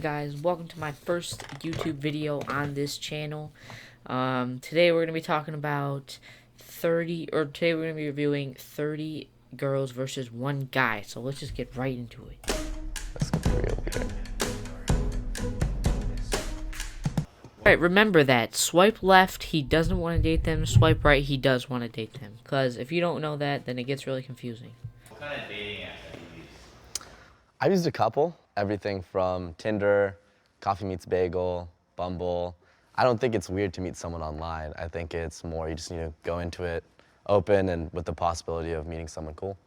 guys? Welcome to my first YouTube video on this channel. Today we're going to be talking about today we're going to be reviewing 30 girls versus one guy. So let's just get right into it. That's gonna be real weird. Alright, remember that. Swipe left, he doesn't want to date them. Swipe right, he does want to date them. Because if you don't know that, then it gets really confusing. What kind of dating apps have you used? I've used a couple. Everything from Tinder, Coffee Meets Bagel, Bumble. I don't think it's weird to meet someone online. I think it's more you just need to go into it open and with the possibility of meeting someone cool.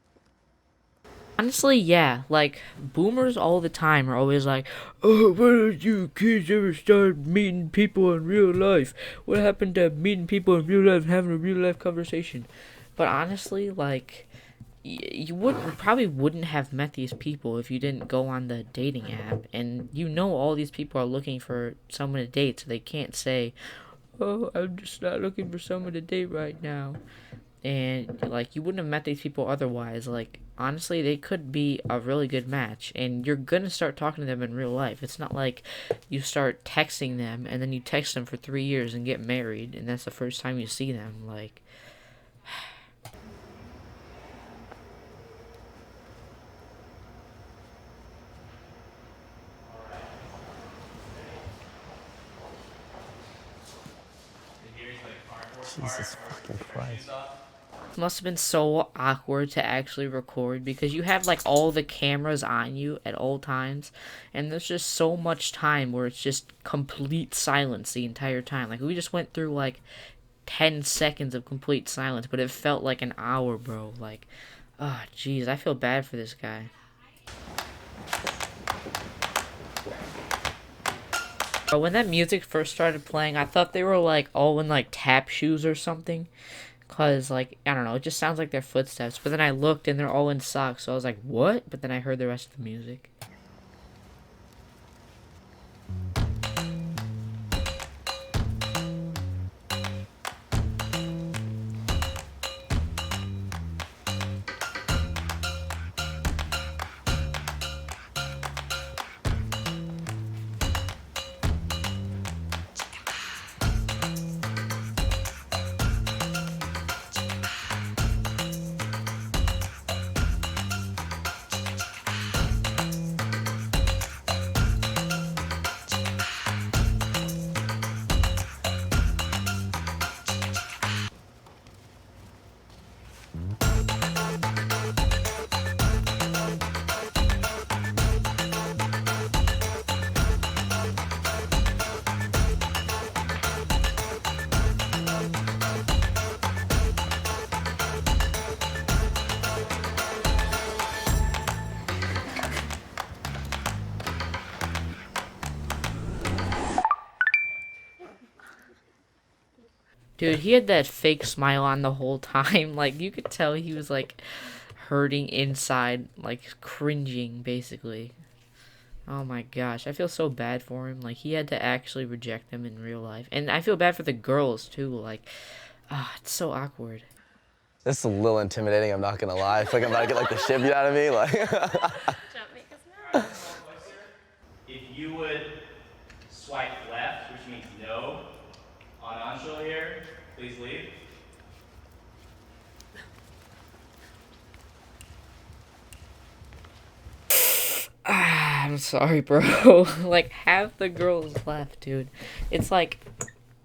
Honestly, yeah, like, boomers all the time are always like, oh, why don't you kids ever start meeting people in real life? What happened to meeting people in real life and having a real life conversation? But honestly, like, you probably wouldn't have met these people if you didn't go on the dating app, and you know all these people are looking for someone to date, so they can't say, oh, I'm just not looking for someone to date right now. And like, you wouldn't have met these people otherwise. Like, honestly, they could be a really good match, and you're gonna start talking to them in real life. It's not like you start texting them and then you text them for 3 years and get married and that's the first time you see them. Like, Jesus fucking Christ. it must have been so awkward to actually record because you have like all the cameras on you at all times, and there's just so much time where it's just complete silence the entire time. Like, we just went through like 10 seconds of complete silence, but it felt like an hour, bro. Like, oh jeez, I feel bad for this guy. But when that music first started playing, I thought they were like all in like tap shoes or something. Cause like, I don't know, it just sounds like their footsteps. But then I looked and they're all in socks, so I was like, what? But then I heard the rest of the music. Dude, he had that fake smile on the whole time. Like, you could tell he was, like, hurting inside, like, cringing, basically. Oh my gosh, I feel so bad for him. Like, he had to actually reject them in real life. And I feel bad for the girls, too. Like, it's so awkward. This is a little intimidating, I'm not gonna lie. I feel like I'm about to get like the shit beat out of me. Like Don't make us nervous. If you would swipe left, which means no, on Anshul here, please leave. I'm sorry, bro. Like, half the girls left, dude. It's like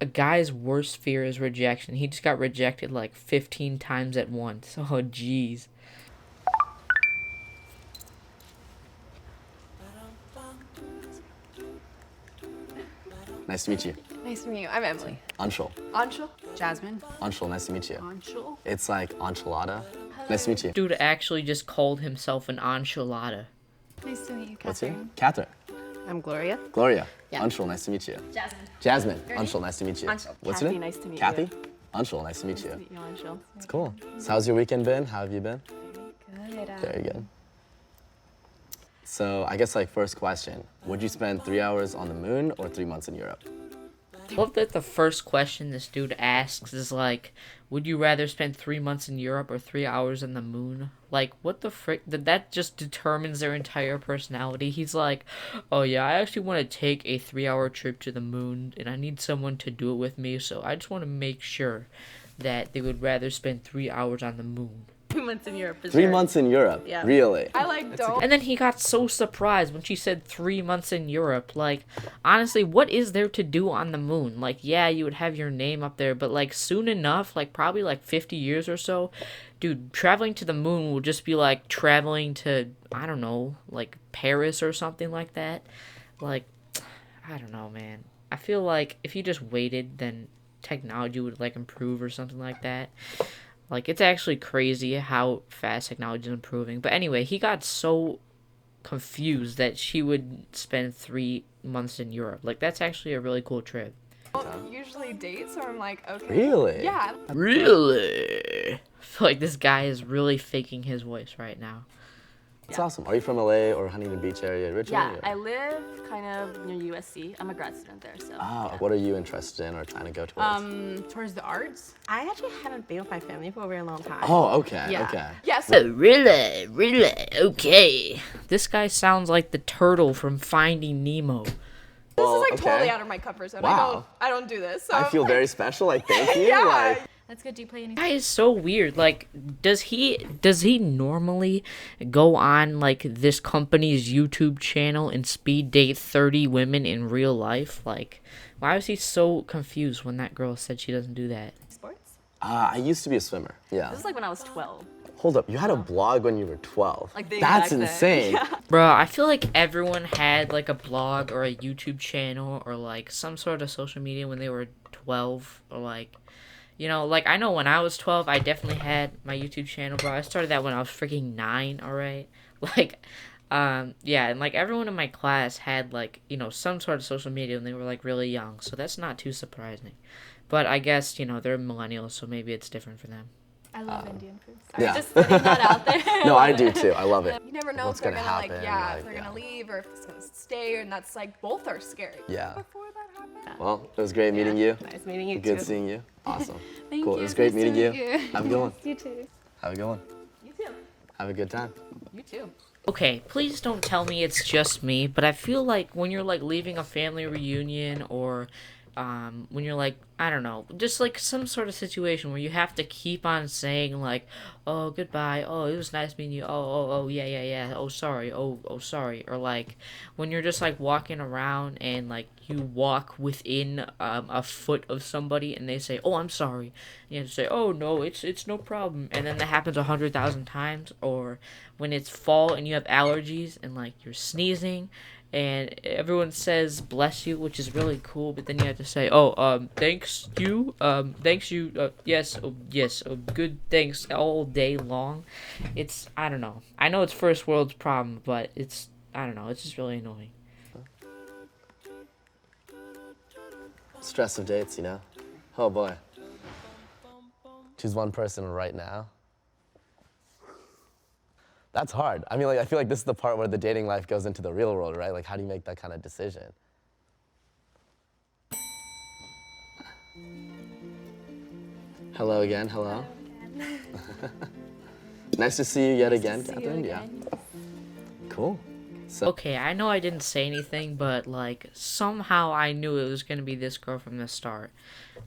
a guy's worst fear is rejection. He just got rejected like 15 times at once. Oh, jeez. Nice to meet you. Nice to meet you. I'm Emily. Anshul. Anshul. Jasmine. Anshul, nice to meet you. Anshul. It's like enchilada. Nice to meet you. Dude actually just called himself an enchilada. Nice to meet you, What's your Catherine. name? Catherine. I'm Gloria. Gloria. Yeah. Anshul, nice to meet you. Jasmine. Jasmine. Your name? Anshul, nice to meet you. Anshul. What's Kathy, your name? nice to meet Kathy? you. Anshul, nice to meet you. Nice to meet you, Anshul. It's cool. So how's your weekend been? How have you been? Good. Very good. So I guess like first question, would you spend 3 hours on the moon or 3 months in Europe? Love that the first question this dude asks is like, would you rather spend 3 months in Europe or 3 hours on the moon? Like, what the frick? That just determines their entire personality. He's like, oh yeah, I actually want to take a 3 hour trip to the moon and I need someone to do it with me, so I just want to make sure that they would rather spend 3 hours on the moon. 2 months in Europe. 3 months in Europe? Yeah. Really? I like don't. And then he got so surprised when she said 3 months in Europe. Like, honestly, what is there to do on the moon? Like, yeah, you would have your name up there, but like soon enough, like probably like 50 years or so, dude, traveling to the moon will just be like traveling to, I don't know, like Paris or something like that. Like, I don't know, man. I feel like if you just waited, then technology would like improve or something like that. Like, it's actually crazy how fast technology is improving. But anyway, he got so confused that she would spend 3 months in Europe. Like, that's actually a really cool trip. Usually date, so I'm like, okay. Really? Yeah. Really? I feel like this guy is really faking his voice right now. That's awesome. Are you from LA or Huntington Beach area originally? Yeah, I live kind of near USC. I'm a grad student there, so. Oh, what are you interested in or trying to go towards? Towards the arts. I actually haven't been with my family for a very long time. Oh, okay, Yeah. okay. Yes. Oh, really? Really? Okay. This guy sounds like the turtle from Finding Nemo. This Well, is like okay. totally out of my comfort zone. Wow. I don't do this. So I feel very special, like thank you. Yeah. Like, That's good. Do you play any? Guy is so weird. Like, does he normally go on like this company's YouTube channel and speed date 30 women in real life? Like, why was he so confused when that girl said she doesn't do that? Sports? I used to be a swimmer, yeah. This is like when I was 12. Hold up, you had a blog when you were 12. Like the That's exact insane. thing. Bruh, I feel like everyone had like a blog or a YouTube channel or like some sort of social media when they were 12 or like, you know, like I know when I was 12, I definitely had my YouTube channel, bro. I started that when I was freaking 9, alright? Like, yeah, and like everyone in my class had like, you know, some sort of social media when they were like really young, so that's not too surprising. But I guess, you know, they're millennials, so maybe it's different for them. I love Indian food. Sorry, yeah. just putting that out there. No, I do too. I love it. you never know What's if they're gonna gonna happen, like, yeah, like, if they're yeah. gonna leave or if it's gonna stay, and that's like both are scary. Yeah. Before that happened. Well, it was great meeting you. Nice meeting you Good too. seeing you. Awesome. Thank Cool. you. It was great Nice to meeting meet you. Have a good one. You too. Have a good one. You too. Have a good time. You too. Okay, please don't tell me it's just me, but I feel like when you're like leaving a family reunion or when you're like, I don't know, just like some sort of situation where you have to keep on saying like, oh, goodbye, oh, it was nice meeting you, oh, yeah, oh, sorry, oh, sorry, or like when you're just like walking around and like you walk within a foot of somebody and they say, oh, I'm sorry, and you have to say, oh, no, it's no problem, and then that happens 100,000 times, or when it's fall and you have allergies and like you're sneezing and everyone says bless you, which is really cool, but then you have to say, oh, thanks you, yes, good, thanks, all day long. It's, I don't know. I know it's first world's problem, but it's, I don't know, it's just really annoying. Stress of dates, you know? Oh boy. Choose one person right now. That's hard. I mean, like, I feel like this is the part where the dating life goes into the real world, right? Like, how do you make that kind of decision? Hello again, hello. Nice to see you yet again, Catherine. Yeah. Cool. So, Okay, I know I didn't say anything, but like somehow I knew it was gonna be this girl from the start.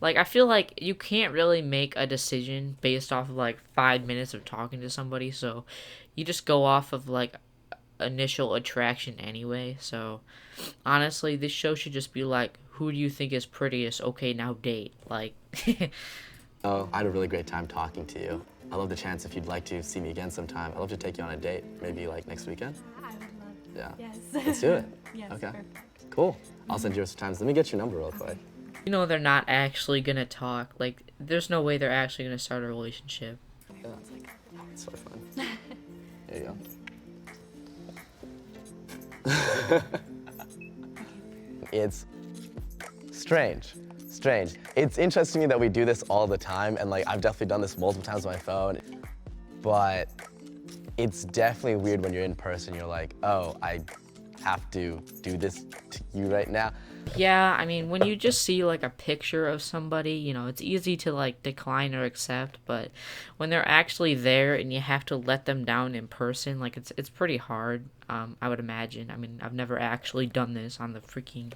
Like, I feel like you can't really make a decision based off of like 5 minutes of talking to somebody, so you just go off of like initial attraction anyway. So honestly, this show should just be like, who do you think is prettiest? Okay, now date. Like, oh, I had a really great time talking to you. I love the chance if you'd like to see me again sometime. I'd love to take you on a date, maybe like next weekend. I would love. Yeah. Yes. Let's do it. Yes. Okay. Perfect. Cool. I'll send you some times. Let me get your number real quick. you know, they're not actually gonna talk. Like, there's no way they're actually gonna start a relationship. Yeah. It's so fun. There you go. It's strange. Strange. It's interesting to me that we do this all the time, and like I've definitely done this multiple times on my phone, but it's definitely weird when you're in person. You're like, oh, I have to do this to you right now. Yeah, I mean, when you just see like a picture of somebody, you know, it's easy to like decline or accept, but when they're actually there and you have to let them down in person, like it's pretty hard. I would imagine. I mean, I've never actually done this on the freaking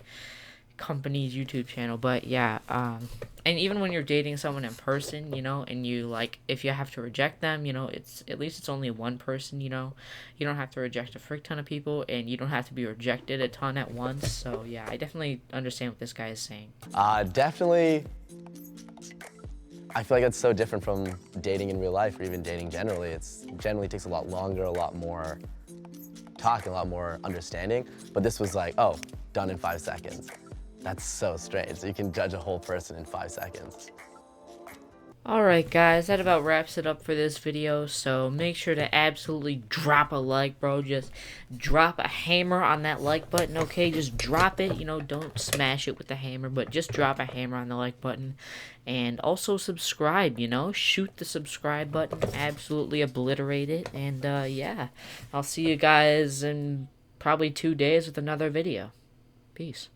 company's YouTube channel, but yeah, and even when you're dating someone in person, you know, and you like, if you have to reject them, you know, it's at least it's only one person, you know, you don't have to reject a frick ton of people, and you don't have to be rejected a ton at once. So yeah, I definitely understand what this guy is saying. Definitely, I feel like it's so different from dating in real life or even dating generally. It's generally takes a lot longer, a lot more talking, a lot more understanding, but this was like, oh, done in 5 seconds. That's so strange. So you can judge a whole person in 5 seconds. Alright guys, that about wraps it up for this video, so make sure to absolutely drop a like, bro. Just drop a hammer on that like button, okay? Just drop it, you know, don't smash it with the hammer, but just drop a hammer on the like button. And also subscribe, you know? Shoot the subscribe button, absolutely obliterate it, and yeah. I'll see you guys in probably 2 days with another video. Peace.